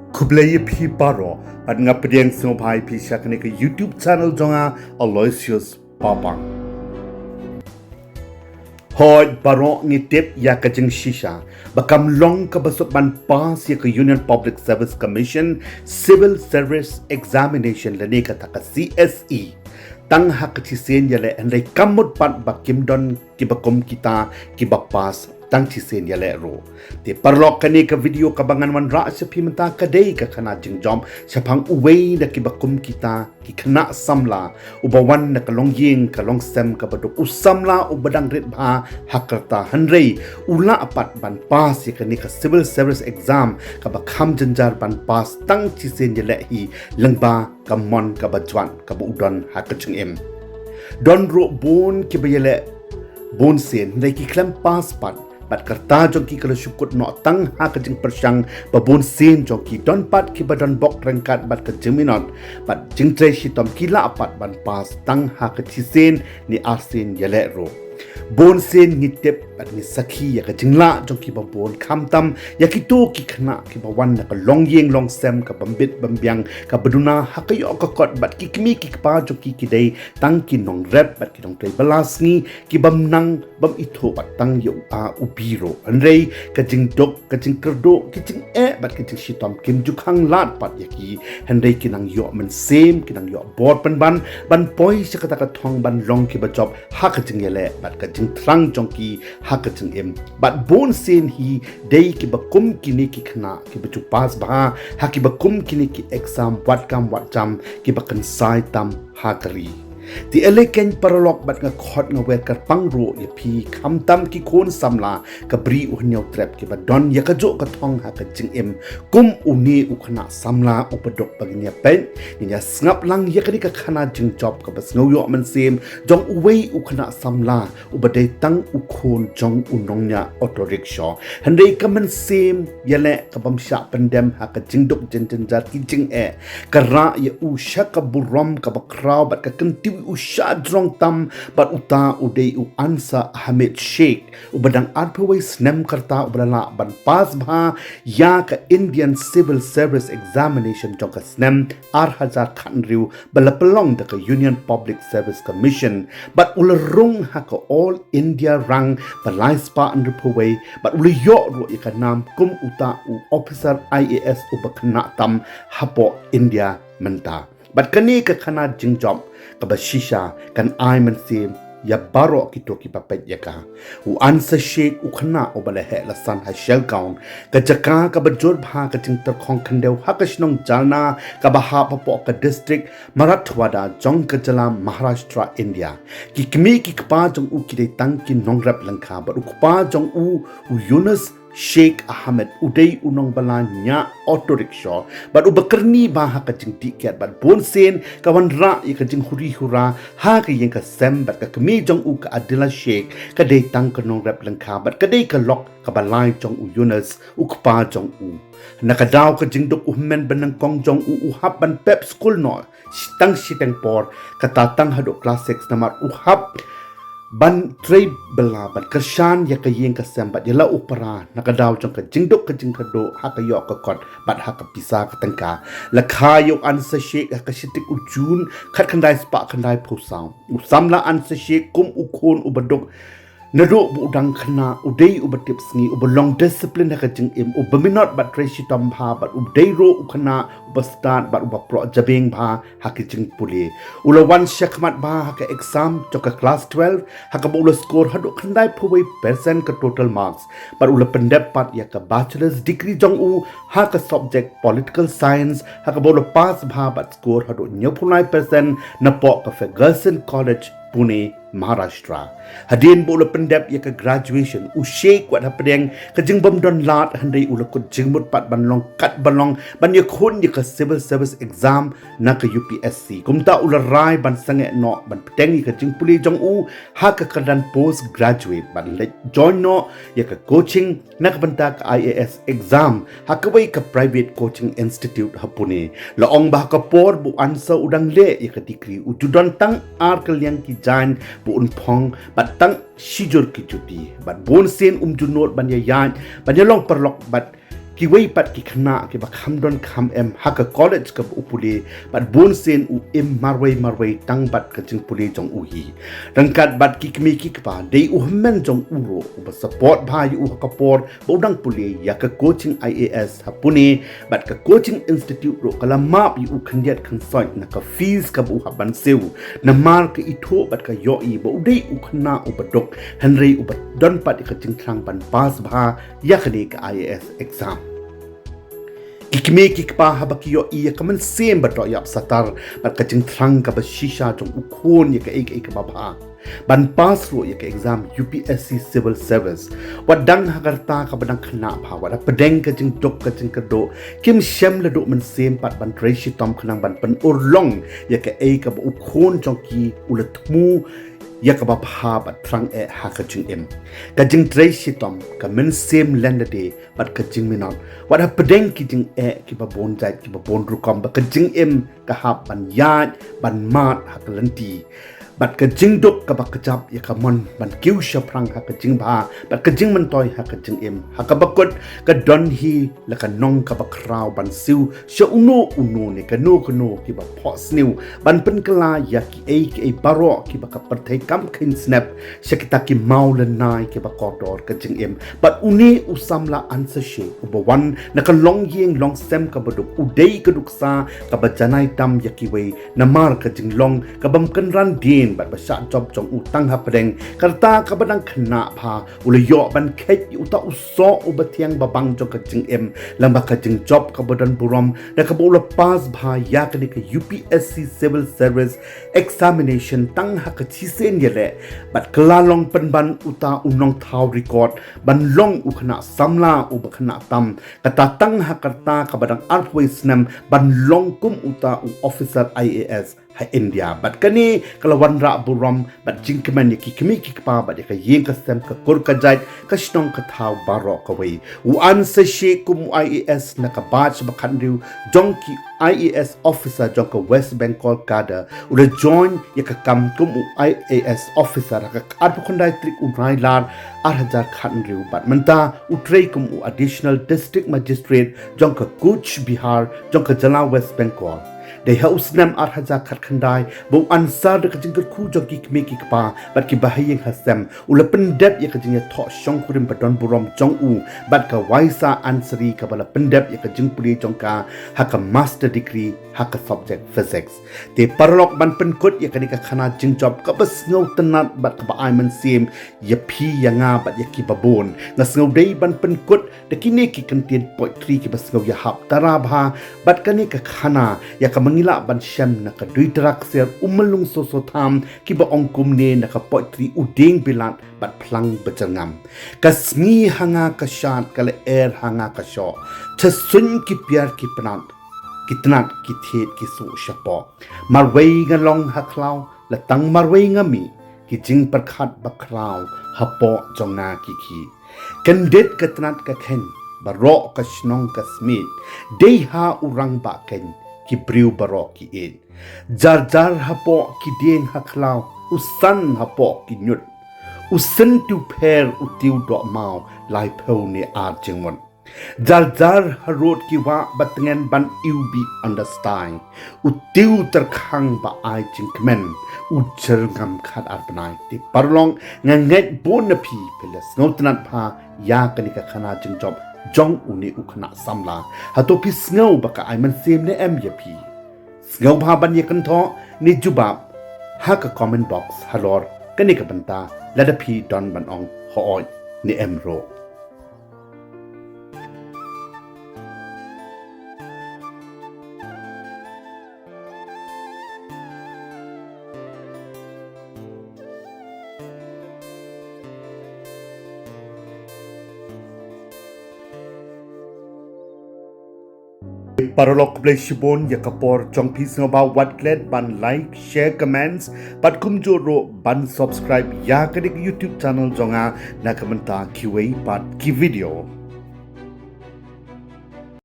Kublaya pi paro at ngapediang sumpai pi syakane ke YouTube channel jonga Autorickshaw papang. Hoi paro ngitip ya kajeng shisha bakam long kabasok ban pas ya ke Union Public Service Commission Civil Service Examination lani kataka CSE tang hak cisen yale andai kamut pat bakim don kibakom kita kibapas tang cisen yale ro te parlok kani ka video kabangan wan ra sa pimenta kadai ka Khanajingjop sapang Uwei na kibakom kita ki khana samla ubawan na kalong ying kalong sem ka baduk usamla ubadang rit bha hakarta hanrei ula apat ban pas ya kani ka civil service exam ka bakham janjar ban pas tang cisen yale hi lengba kamon ka bajwan ka budon hakachung em don ro bon ki bayele bon sen dai ki klam pas pat bat karta jong ki kala syukut no tang ha kajing persyang babon sen jong ki don pat ki badon bok rengkat bat ka jeminot bat jingtre shitom kila apat ban pas tang ha kachisen ni arsen yele ro bon sen ngitep at ni sakhi ya ka jingla jong ki babon khamtam ya ki to ki khna ki bawan na ka long yeng long sem ka bambit bambyang ka baduna hakayo ka kot bat ki kimi ki pa jong ki kidai tang ki nong rep bat ki nong tei balasni ki bamnang bam itho bat tang yo a ubiro anrei ka jing dok ka jing kerdo ki jing bat ki jing shitom kim jukhang lat pat ya ki hanrei ki nang yo Mynsiem ki nang yo bot ban poi sa kata ka thong ban long ki ba job ha ka jing yele bat ka jing trang jong ki hakacheng em bat bon sen hi dei ki bakum kini ki khna ki bachu pas ba ha ki bakum kini ki exam wat jam ki bakan sai tam hakari ti eleken paralok bat nga khot nga wer kar pangro ya phi kham tam ki khon samla ka bri u nyau trap ki ba don ya ka jo ka thong ha ka jing em kum uni u khna samla upadok paginya pen nya snap lang ya ka ni ka Khanajingjop ka bas ngau yo Mynsiem Jong Uwei u khna samla u badai tang u khon Jong u nong nya Autorickshaw handai ka Mynsiem yale ka bamsha pendem ha ka jingdok jen ki jing ka ra ya u shaka burom ka bakraw bat ka kentiu usha drong tam bat uta udei u Ansar Shaikh ubadang arpawai snem karta ubalala ban pas bha ya ka Indian Civil Service Examination jong ka snem Hazar khanriu balapalong da ka Union Public Service Commission bat ularung ha ka All India rang balai spa arpawai bat uliyo ro ka nam kum uta u officer IAS ubakna tam hapo India menta bat kani ka Khanajingjop ka bashisha kan Mynsiem ya baro kito ki papet ya ka u Ansar Shaikh u khna o bala he la san ha shell kaun ka jaka ka bajor bha ka ting tar khong khandeu ha ka shnong jalna ka baha papo ka district Marathwada Jong ka jala Maharashtra India ki kmi ki kpa jong u ki dei tang ki nongrap langkha ba u kpa jong u Yunus Sheikh Ahmed udei unong bala nya Autorickshaw bat ubakarni ba ha ka jing tiket bat bon sen kawan ra ya ka jing huri hura ha ka yeng ka sem bat ka kmi jong u ka Adila Sheikh ka dei tang ka nong rap langkha bat ka dei ka lok ka balai jong u Yunus u kpa jong u nakadaw ka jing dok uhmen banang kong jong u hap ban pep school no tang sitang por ka tatang hado class 6 namar u hap ban trade bela ban kershan ya ka yeng ka sembat ya la upara nakadaw jong ka jingdok ka jingkado ha ka yo ka kot bat ha ka pisa ka tangka la khayo Ansar Shaikh ka sitik ujun khat khandai spa khandai phusam usamla Ansar Shaikh kum ukhon ubadok nado bu udang khna udei ubatip sngi ubalong discipline ka jing im ubaminot bat treshi tom bha bat udei ro ukhna ubastat bat ubapro jabeng bha hakijing puli ulawan shakmat bha haka exam joka class 12 haka bola score hadu khandai phoi percent ka total marks bat ula pendep pat ya ka bachelor's degree jong u haka subject political science haka bola pass bha bat score hadu nyopulai percent na po ka Ferguson College Pune Maharashtra hadin bola pendap ya ka graduation u Sheikh wat hapdeng ka jingbom don lat handai ulakut jingmut pat banlong kat balong ban ya khun ya ka civil service exam na ka UPSC kumta ularai ban sange no ban peteng ka jingpuli jong u ha ka kadan post graduate ban le join no ya ka coaching na ka banta ka IAS exam ha ka wai ka private coaching institute hapune la ong ba ka por bu Ansar udang le ya ka degree u judon tang arkal yang ki jan bu unpong bat tang shijur ki juti bat bon sen junot ban ya yan ban ya long perlok bat ki wei pat ki khna ki ba kham don kham em ha ka college ka upuli bat bon sen u em marwei tang bat ka jing puli jong u hi rangkat bat ki kmi ki pa dei u men jong u ro ba support bha yu ka por bodang puli ya ka coaching IAS ha puni bat ka coaching institute ro kala map yu khandiat khan soi na ka fees ka bu ha ban seu na mar ka itho bat ka yo i bo dei u khna u badok henry u don pat ka jing thang ban pass bha ya khade ka IAS exam Kikme kikpa habaki yo iya kaman sem bato yap satar bat kajing thrang ka ba shisha jong ukon ya ka ek ba bha ban pass ro ya ka exam UPSC civil service wadang hagarta ka badang khna bha wada pedeng ka jing dok ka jing ka do kim shem la do man sem pat ban treshi tom khnang ban pan urlong ya ka ka ba ukon jong ki ulatmu ya ka ba bha bat thrang ha ka jing em ka jing treshi tom ka Mynsiem land de bat ka jing minot wada pedeng ki jing ki ba bon jai ki ba bon rukom ba ka jing em ka ha ban yat ban mat ha ka lanti bat ka jing dok ka ba ka jap ya ka mon ban kiu sha prang ha ka jing ba bat ka jing man toy ha ka jing em ha ka ba kot ka don hi la ka nong ka ba kraw ban siu sha uno ne ka no ki ba pho sniu ban pen kala ya ki baro ki ba ka parthai kam khin snap shakita ki mau la nai ki ba kodor ka jing em bat uni usamla answer she uba wan na ka long yeng long sem ka ba duk udei ka duk sa ka ba janai tam ya ki wei na mar ka jing long ka bam kan ran din bat ba sha job jong utang ha pedeng karta ka badang khna pha ule yo ban khet uta uso u bathiang babang jong ka jing em lamba ka jing job ka badan burom na ka bola pass bha ya ka ni ka UPSC civil service examination tang ha ka chi sen yele bat kala long pen ban uta unong thau record ban long u khna samla u ba khna tam kata tang ha karta ka badang artways nam ban long kum uta u officer IAS ha India bat kani kalawan ra buram bat jingkeman ki kmi ki pa bat ka yeng ka sem ka kor ka jait ka shnong ka thau baro ka wei u an se she kum IAS na ka batch ba khanriu jong ki IAS officer jong ka West Bengal kada u le join ya ka kam kum u IAS officer ka at khondai trik u rai lar 8000 khanriu bat manta u trei kum u additional district magistrate jong ka Kuch Bihar jong ka Jala West Bengal they house nam arhaja khatkhandai bo ansar ka jing khu jong ki me ki pa bat ki bahayeng hasam ulapen dep ya ka jing tho shong kurim badon burom jong u bat ka waisa ansari ka bala pendep ya ka jing puri jong ka ha ka master degree ha ka subject physics te parlok ban pen kot ya ka ni ka Khanajingjop ka bas ngau tanat bat ka ba ai Mynsiem ya phi ya nga bat ya ki babon na ngau dei ban pen kot de ki ne ki content poetry ki bas ngau ya hap tarabha bat ka ni ka khana ya ka mangila ban shem na ka duitrak ser umalung so tham ki ba ongkum ne na ka poetry udeng bilat bat plang bachangam kasmi hanga ka shat kala air hanga ka sho chasun ki pyar ki pnat kitnat ki thet ki su shapo marwei nga long haklau la tang marwei nga mi ki jing parkhat bakraw hapo jongna ki kandet katnat ka khen baro ka shnong ka smit deha urang ba ken ki briu baro ki in jar hapo ki deng haklaw usan hapo ki nyut usan tu pher utiu do mau lai phau ne ar jingmon jar harot ki wa batngen ban iubi understand utiu terkhang ba ai jingmen ujar ngam khat ar banai ti parlong nganget bon na phi pelas ngotnat pha ya kanika Khanajingjop Jong uni ukna samla hato pi Sngew baka ai Mynsiem ne em ya pi Sngew bha ban ye kan tho ni jubab ha ka comment box halor kani ka banta lada pi don ban ong ho oi ni em ro Paralog bleshibon yakapor jong pisng about what led ban like share comments but kumjoro ban subscribe ya kadik YouTube channel jonga na kamenta kiwei pat ki video